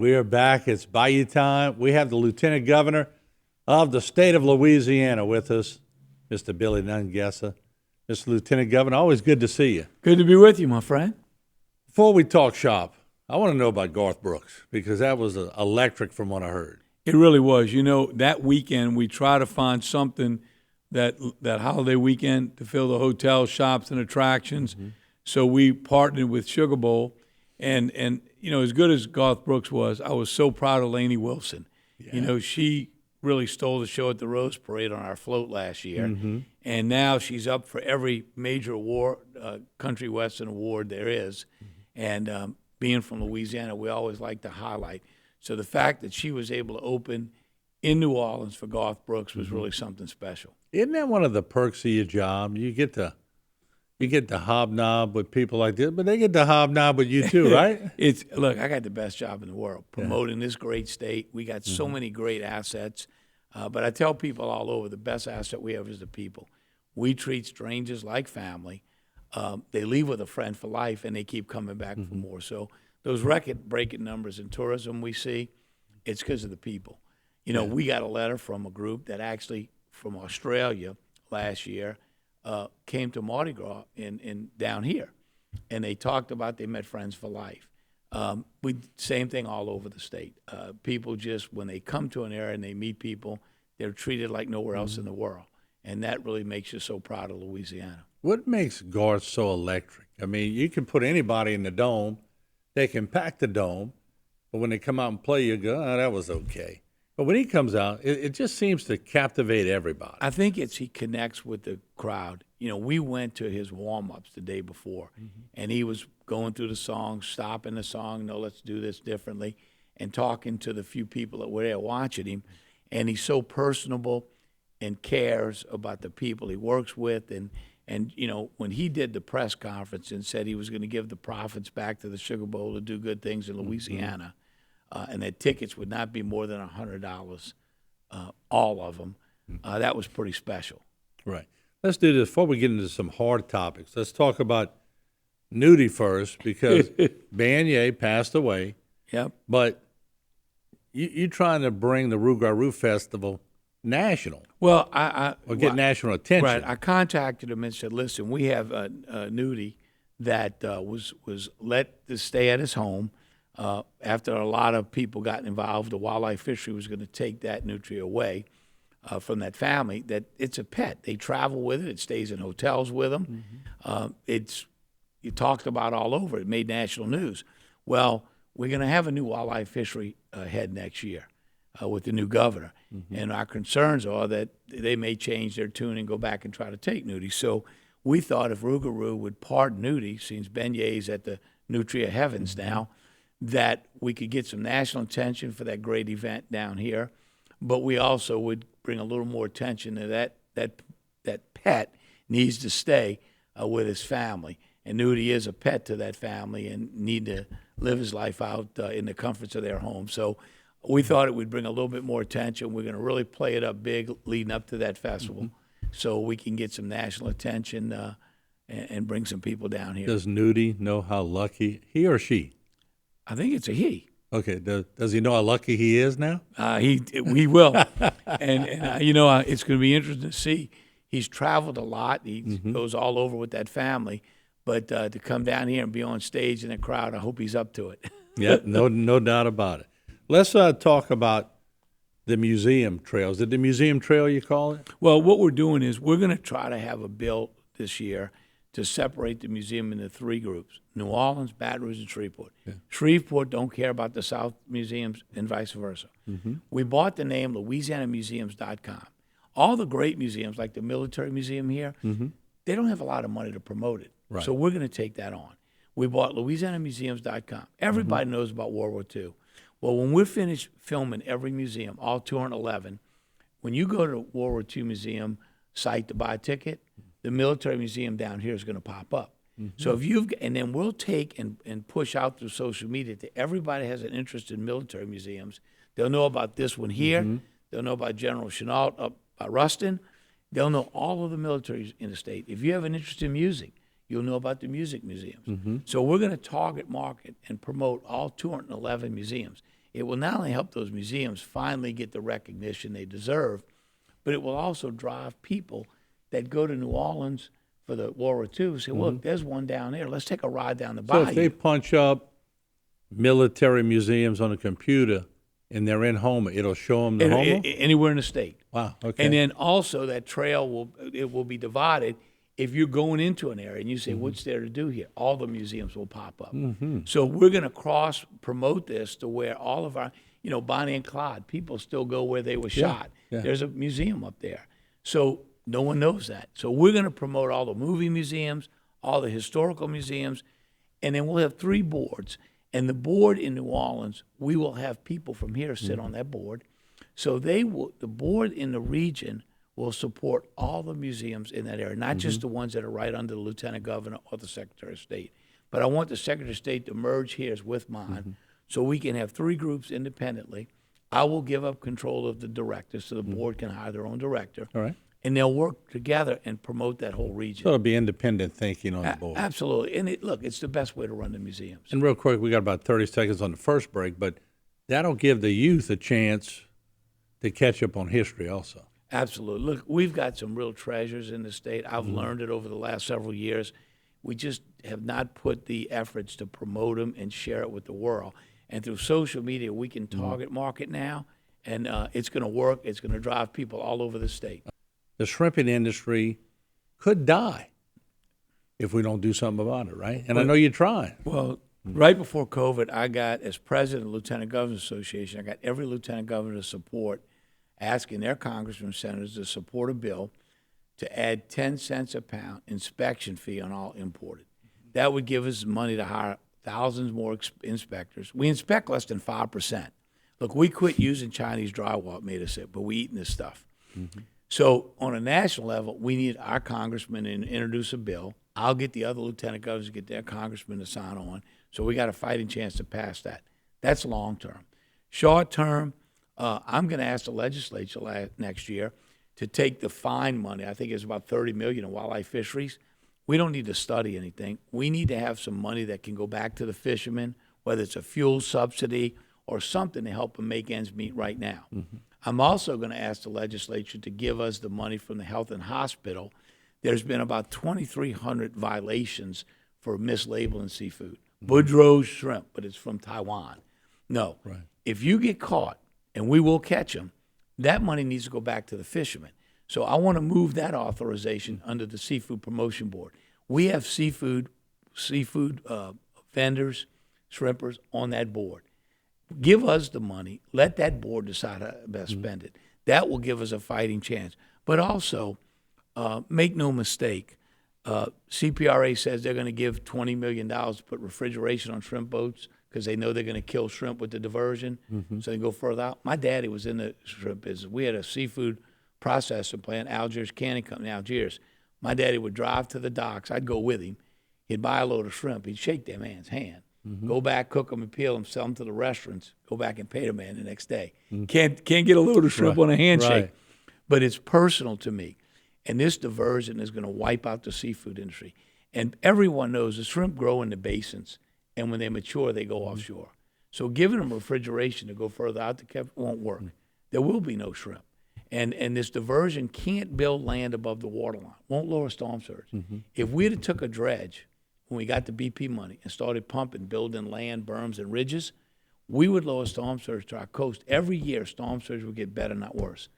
we are back. It's Bayou time. We have the Lieutenant Governor of the state of Louisiana with us, Mr. Billy Nungesser. Mr. Lieutenant Governor, always good to see you. Good to be with you, my friend. Before we talk shop, I want to know about Garth Brooks because that was electric from what I heard. It really was. You know, that weekend we try to find something that holiday weekend to fill the hotels, shops, and attractions. Mm-hmm. So we partnered with Sugar Bowl, and you know, as good as Garth Brooks was, I was so proud of Lainey Wilson. Yeah. You know, she really stole the show at the Rose Parade on our float last year, mm-hmm. and now she's up for every major award, country western award there is, mm-hmm. and being from Louisiana, we always like to highlight. So the fact that she was able to open in New Orleans for Garth Brooks was mm-hmm. really something special. Isn't that one of the perks of your job? You get to hobnob with people like this, but they get to hobnob with you too, right? Look, I got the best job in the world, promoting this great state. We got so many great assets, but I tell people all over, the best asset we have is the people. We treat strangers like family. They leave with a friend for life, and they keep coming back for more. So those record-breaking numbers in tourism we see, it's because of the people. You know, we got a letter from a group that actually from Australia last year came to Mardi Gras in down here, and they talked about they met friends for life. Same thing all over the state. People just, when they come to an area and they meet people, they're treated like nowhere else in the world, and that really makes you so proud of Louisiana. What makes Garth so electric? I mean, you can put anybody in the dome, they can pack the dome, but when they come out and play, you go, oh, that was okay. But when he comes out, it just seems to captivate everybody. I think he connects with the crowd. You know, we went to his warm-ups the day before, and he was going through the song, stopping the song, no, let's do this differently, and talking to the few people that were there watching him. And he's so personable and cares about the people he works with. And you know, when he did the press conference and said he was going to give the profits back to the Sugar Bowl to do good things in Louisiana, and that tickets would not be more than $100, all of them, that was pretty special. Right. Let's do this before we get into some hard topics. Let's talk about Nudie first because Banya passed away. Yep. But you're trying to bring the Rougarou Festival national. Well, get national attention. Right. I contacted him and said, listen, we have a Nudie that was let to stay at his home. After a lot of people got involved, the wildlife fishery was going to take that nutria away from that family. That it's a pet. They travel with it. It stays in hotels with them. You talked about all over. It made national news. Well, we're going to have a new wildlife fishery head next year with the new governor. And our concerns are that they may change their tune and go back and try to take Nudie. So we thought if Rougarou would pardon Nudie, since Benye's at the Nutria Heavens now, that we could get some national attention for that great event down here. But we also would bring a little more attention to that pet needs to stay with his family. And Nudie is a pet to that family and need to live his life out in the comforts of their home. So we thought it would bring a little bit more attention. We're going to really play it up big leading up to that festival so we can get some national attention and bring some people down here. Does Nudie know how lucky he or she? I think it's a he. Okay. Does he know how lucky he is now? We will. and you know, it's going to be interesting to see. He's traveled a lot. He goes all over with that family. But to come down here and be on stage in a crowd, I hope he's up to it. Yeah, no doubt about it. Let's talk about the museum trails. Is it the museum trail you call it? Well, what we're doing is we're going to try to have a bill this year to separate the museum into three groups: New Orleans, Baton Rouge, and Shreveport. Yeah. Shreveport don't care about the South museums and vice versa. We bought the name LouisianaMuseums.com. All the great museums, like the Military Museum here, they don't have a lot of money to promote it. Right. So we're going to take that on. We bought LouisianaMuseums.com. Everybody knows about World War II. Well, when we're finished filming every museum, all 211, when you go to the World War II museum site to buy a ticket, the military museum down here is going to pop up. So and then we'll take and push out through social media to everybody has an interest in military museums. They'll know about this one here. They'll know about General Chenault up by Ruston. They'll know all of the militaries in the state. If you have an interest in music, you'll know about the music museums. So we're going to target market and promote all 211 museums. it will not only help those museums finally get the recognition they deserve, but it will also drive people that go to New Orleans for the World War II, say, look, there's one down there. Let's take a ride down the So bayou. if they punch up military museums on a computer and they're in Houma, it'll show them the Houma? Anywhere in the state. Wow, okay. And then also that trail will be divided. If you're going into an area and you say, Mm-hmm. what's there to do here? All the museums will pop up. So we're going to cross promote this to where all of our, Bonnie and Clyde, people still go where they were shot. yeah. There's a museum up there. So no one knows that. So we're going to promote all the movie museums, all the historical museums, and then we'll have 3 boards. And the board in New Orleans, we will have people from here sit on that board. So the board in the region will support all the museums in that area, not just the ones that are right under the lieutenant governor or the secretary of state. But I want the secretary of state to merge his with mine so we can have 3 groups independently. I will give up control of the director so the board can hire their own director. All right. And they'll work together and promote that whole region. So it'll be independent thinking on the board. Absolutely. And it's the best way to run the museums. And real quick, we got about 30 seconds on the first break, but that'll give the youth a chance to catch up on history also. Absolutely. Look, we've got some real treasures in the state. I've learned it over the last several years. We just have not put the efforts to promote them and share it with the world. And through social media, we can target market now, and it's going to work. It's going to drive people all over the state. The shrimping industry could die if we don't do something about it, right? And I know you're trying. Well, right before COVID, I got, as president of the Lieutenant Governors Association, I got every lieutenant governor to support, asking their congressmen and senators to support a bill to add 10 cents a pound inspection fee on all imported. That would give us money to hire thousands more inspectors. We inspect less than 5%. Look, we quit using Chinese drywall, it made us sick, but we eating this stuff. So on a national level, we need our congressmen to introduce a bill. I'll get the other lieutenant governors to get their congressmen to sign on. So we got a fighting chance to pass that. That's long term. Short term, I'm going to ask the legislature next year to take the fine money. I think it's about $30 million in wildlife fisheries. We don't need to study anything. We need to have some money that can go back to the fishermen, whether it's a fuel subsidy or something to help them make ends meet right now. I'm also going to ask the legislature to give us the money from the health and hospital. There's been about 2,300 violations for mislabeling seafood. Boudreaux's shrimp, but it's from Taiwan. No. Right. If you get caught, and we will catch them, that money needs to go back to the fishermen. So I want to move that authorization under the Seafood Promotion Board. We have seafood vendors, shrimpers on that board. Give us the money. Let that board decide how to best spend it. That will give us a fighting chance. But also, make no mistake, CPRA says they're going to give $20 million to put refrigeration on shrimp boats because they know they're going to kill shrimp with the diversion, so they go further out. My daddy was in the shrimp business. We had a seafood processing plant, Algiers Canning Company, Algiers. My daddy would drive to the docks. I'd go with him. He'd buy a load of shrimp. He'd shake that man's hand. Go back, cook them, and peel them, sell them to the restaurants. Go back and pay the man the next day. Can't get a load of shrimp on a handshake. Right. But it's personal to me. And this diversion is going to wipe out the seafood industry. And everyone knows the shrimp grow in the basins, and when they mature, they go offshore. So giving them refrigeration to go further out the Cape won't work. There will be no shrimp. And this diversion can't build land above the waterline. Won't lower storm surge. If we'd have took a dredge when we got the BP money and started pumping, building land, berms, and ridges, we would lower storm surge to our coast. Every year, storm surge would get better, not worse.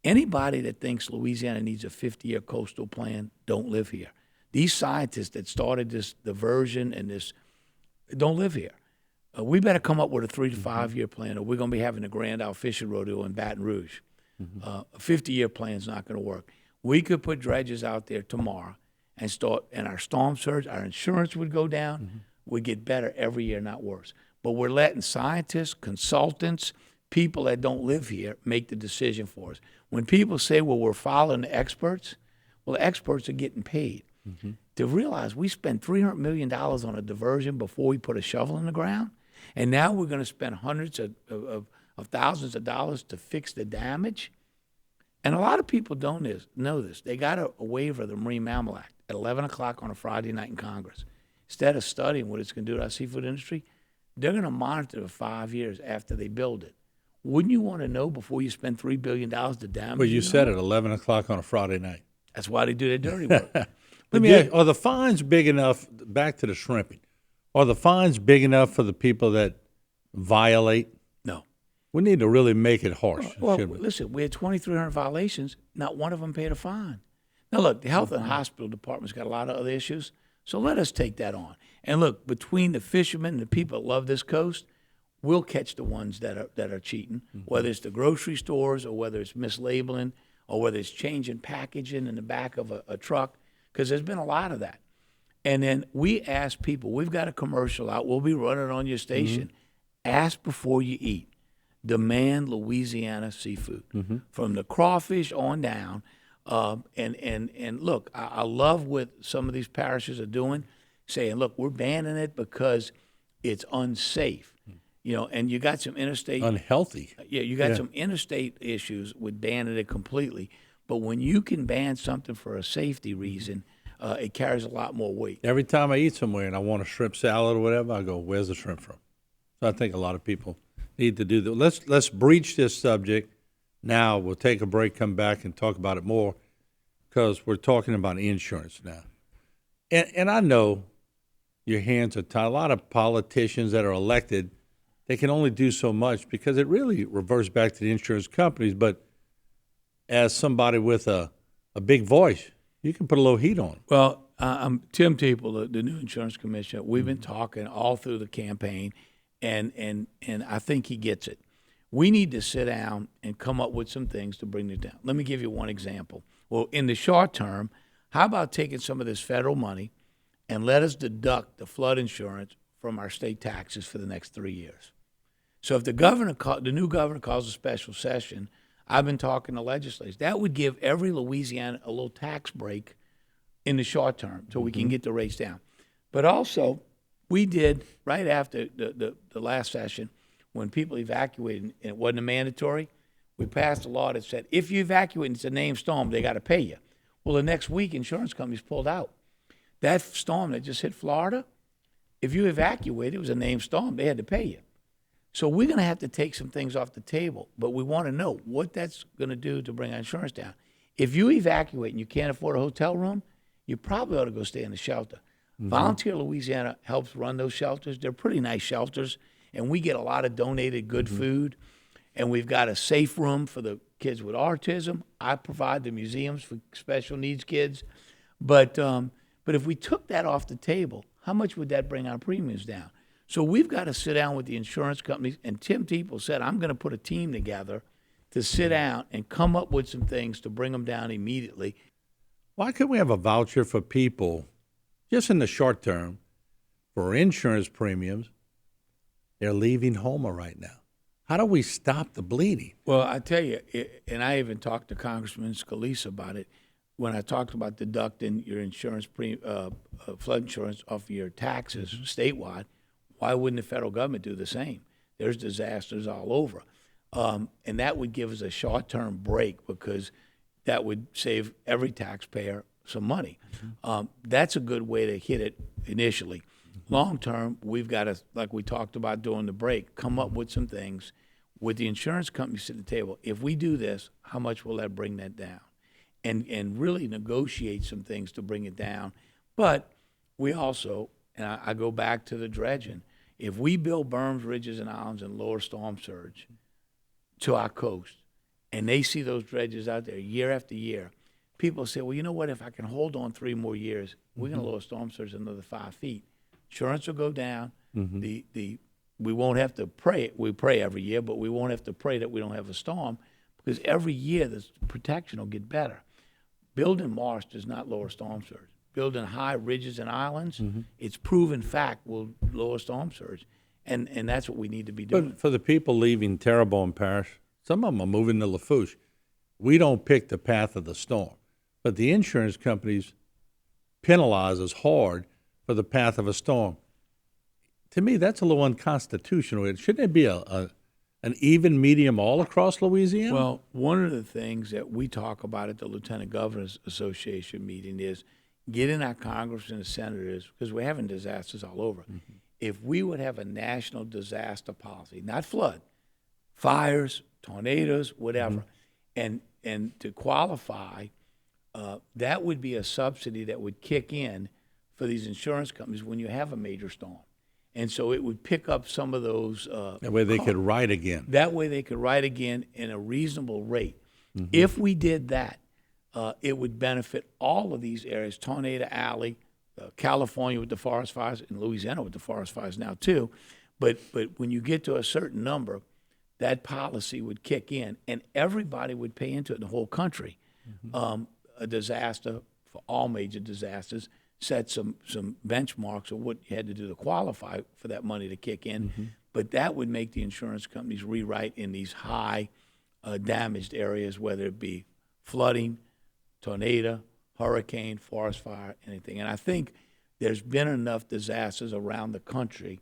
Anybody that thinks Louisiana needs a 50-year coastal plan don't live here. These scientists that started this diversion and this don't live here. We better come up with a 3 to 5 year plan, or we're going to be having a Grand Isle Fishing Rodeo in Baton Rouge. A 50-year plan is not going to work. We could put dredges out there tomorrow and start, and our storm surge, our insurance would go down. We'd get better every year, not worse. But we're letting scientists, consultants, people that don't live here make the decision for us. When people say, well, we're following the experts, well, the experts are getting paid. To realize we spent $300 million on a diversion before we put a shovel in the ground, and now we're going to spend hundreds of thousands of dollars to fix the damage. And a lot of people don't know this. They got a waiver of the Marine Mammal Act at 11 o'clock on a Friday night in Congress. Instead of studying what it's going to do to our seafood industry, they're going to monitor for 5 years after they build it. Wouldn't you want to know before you spend $3 billion the damage? Well, you said at 11 o'clock on a Friday night. That's why they do their dirty work. Let me ask, are the fines big enough, back to the shrimping, are the fines big enough for the people that violate? No. We need to really make it harsh. Well, shouldn't we? listen, we had 2,300 violations. Not one of them paid a fine. Now, look, the health and hospital department's got a lot of other issues, so let us take that on. And look, between the fishermen and the people that love this coast, we'll catch the ones that are cheating, whether it's the grocery stores or whether it's mislabeling or whether it's changing packaging in the back of a truck, because there's been a lot of that. And then we ask people, we've got a commercial out, we'll be running on your station. Ask before you eat. Demand Louisiana seafood, from the crawfish on down. And look, I love what some of these parishes are doing, saying, look, we're banning it because it's unsafe. You know, and you got some interstate Unhealthy. Yeah, you got some interstate issues with banning it completely. But when you can ban something for a safety reason, it carries a lot more weight. Every time I eat somewhere and I want a shrimp salad or whatever, I go, where's the shrimp from? So I think a lot of people need to do that. Let's breach this subject now. We'll take a break, come back, and talk about it more, because we're talking about insurance now. And I know your hands are tied. A lot of politicians that are elected, they can only do so much because it really reverts back to the insurance companies. But as somebody with a big voice, you can put a little heat on them. Well, I'm Tim Teeple, the new insurance commissioner. We've been talking all through the campaign, and I think he gets it. We need to sit down and come up with some things to bring it down. Let me give you one example. Well, in the short term, how about taking some of this federal money and let us deduct the flood insurance from our state taxes for the next 3 years? So if the new governor calls a special session, I've been talking to legislators. That would give every Louisiana a little tax break in the short term so we can get the rates down. But also, we did, right after the last session, when people evacuated and it wasn't a mandatory, we passed a law that said if you evacuate and it's a named storm, they got to pay you. Well, the next week, insurance companies pulled out. That storm that just hit Florida, if you evacuated, it was a named storm, they had to pay you. So we're going to have to take some things off the table, but we want to know what that's going to do to bring our insurance down. If you evacuate and you can't afford a hotel room, you probably ought to go stay in the shelter. Volunteer Louisiana helps run those shelters. They're pretty nice shelters, and we get a lot of donated good food, and we've got a safe room for the kids with autism. I provide the museums for special needs kids. But if we took that off the table, how much would that bring our premiums down? So we've got to sit down with the insurance companies, and Tim Teeple said, I'm going to put a team together to sit down and come up with some things to bring them down immediately. Why couldn't we have a voucher for people, just in the short term, for insurance premiums? They're leaving Houma right now. How do we stop the bleeding? Well, I tell you, and I even talked to Congressman Scalise about it, when I talked about deducting your insurance, flood insurance off of your taxes statewide. Why wouldn't the federal government do the same? There's disasters all over. And that would give us a short-term break because that would save every taxpayer some money. That's a good way to hit it initially. Long-term, we've got to, like we talked about during the break, come up with some things with the insurance companies at the table. If we do this, how much will that bring that down? And really negotiate some things to bring it down. But we also, and I go back to the dredging, if we build berms, ridges, and islands and lower storm surge to our coast, and they see those dredges out there year after year, people say, well, you know what, if I can hold on 3 more years, we're going to lower storm surge another 5 feet. Insurance will go down. We won't have to pray. We pray every year, but we won't have to pray that we don't have a storm because every year the protection will get better. Building marsh does not lower storm surge. Building high ridges and islands, it's proven fact will lower storm surge. And that's what we need to be doing. But for the people leaving Terrebonne Parish, some of them are moving to Lafourche. We don't pick the path of the storm, but the insurance companies penalize us hard for the path of a storm. To me, that's a little unconstitutional. Shouldn't there be an even medium all across Louisiana? Well, one of the things that we talk about at the Lieutenant Governors Association meeting is getting our congressmen and senators, because we're having disasters all over, if we would have a national disaster policy, not flood, fires, tornadoes, whatever, and to qualify, that would be a subsidy that would kick in for these insurance companies when you have a major storm. And so it would pick up some of those. That way they could write again. That way they could write again in a reasonable rate. If we did that, it would benefit all of these areas, Tornado Alley, California with the forest fires, and Louisiana with the forest fires now too. But when you get to a certain number, that policy would kick in, and everybody would pay into it in the whole country. A disaster, for all major disasters, set some benchmarks of what you had to do to qualify for that money to kick in. But that would make the insurance companies rewrite in these high damaged areas, whether it be flooding, tornado, hurricane, forest fire, anything. And I think there's been enough disasters around the country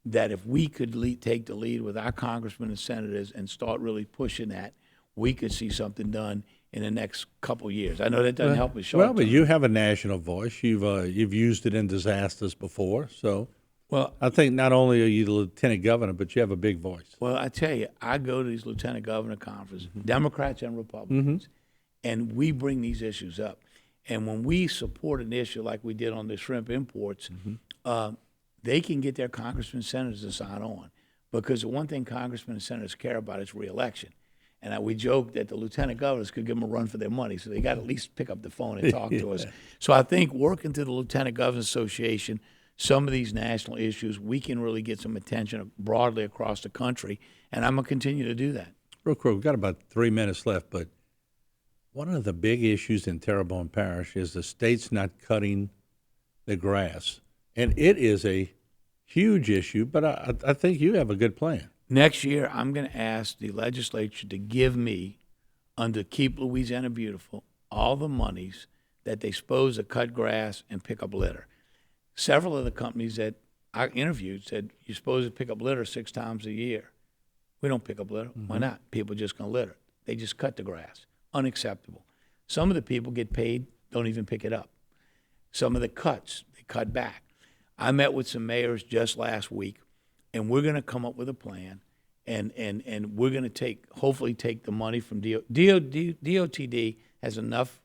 that if we could take the lead with our congressmen and senators and start really pushing that, we could see something done in the next couple of years. I know that doesn't help with short Well, but term. you have a national voice. You've used it in disasters before, so Well, I think not only are you the lieutenant governor, but you have a big voice. Well, I tell you, I go to these lieutenant governor conferences, Democrats and Republicans, and we bring these issues up. And when we support an issue like we did on the shrimp imports, they can get their congressmen and senators to sign on. Because the one thing congressmen and senators care about is reelection. And we joke that the lieutenant governors could give them a run for their money, so they got to at least pick up the phone and talk to us. So I think working through the Lieutenant Governors Association, some of these national issues, we can really get some attention broadly across the country, and I'm going to continue to do that. Real quick, we've got about 3 minutes left, but one of the big issues in Terrebonne Parish is the state's not cutting the grass. And it is a huge issue, but I think you have a good plan. Next year, I'm going to ask the legislature to give me, under Keep Louisiana Beautiful, all the monies that they supposed to cut grass and pick up litter. Several of the companies that I interviewed said, you're supposed to pick up litter 6 times a year. We don't pick up litter. Why not? People just going to litter. They just cut the grass. Unacceptable. Some of the people get paid, don't even pick it up. Some of the cuts, they cut back. I met with some mayors just last week, and we're going to come up with a plan, and we're going to hopefully take the money from DOTD has enough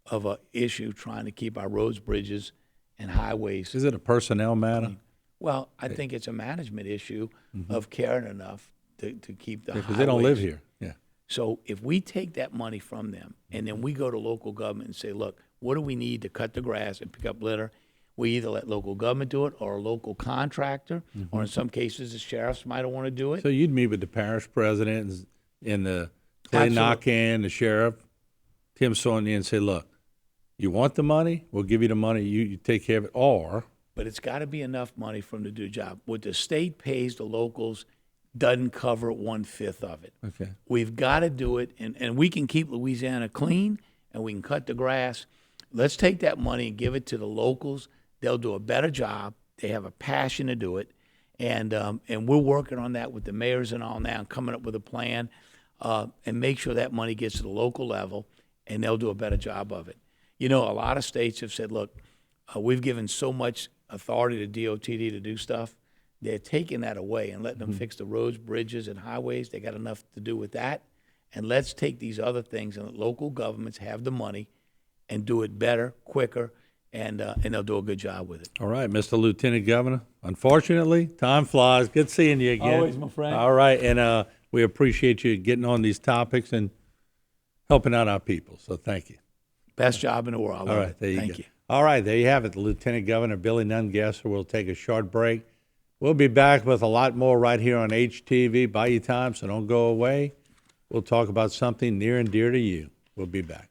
of an issue trying to keep our roads, bridges, and highways. Is it a personnel matter? Well, I think it's a management issue of caring enough to keep the highways. Because they don't live here. Yeah. So if we take that money from them and then we go to local government and say, look, what do we need to cut the grass and pick up litter? We either let local government do it or a local contractor, or in some cases the sheriffs might want to do it. So you'd meet with the parish president and the Clay Knockan, the sheriff, Tim Sonia, and say, look, you want the money? We'll give you the money. You take care of it. But it's got to be enough money for them to do the job. What the state pays the locals doesn't cover 1/5 of it. Okay. We've got to do it, and we can keep Louisiana clean, and we can cut the grass. Let's take that money and give it to the locals. They'll do a better job. They have a passion to do it, and we're working on that with the mayors and all now, and coming up with a plan, and make sure that money gets to the local level, and they'll do a better job of it. You know, a lot of states have said, look, we've given so much authority to DOTD to do stuff. They're taking that away and letting them fix the roads, bridges, and highways. They got enough to do with that. And let's take these other things and let local governments have the money and do it better, quicker, and they'll do a good job with it. All right, Mr. Lieutenant Governor. Unfortunately, time flies. Good seeing you again. Always, my friend. All right, and we appreciate you getting on these topics and helping out our people. So thank you. Best job in the world. All right, there you Thank go. you. All right, there you have it. The Lieutenant Governor, Billy Nungesser. We'll take a short break. We'll be back with a lot more right here on HTV Bayou Time, so don't go away. We'll talk about something near and dear to you. We'll be back.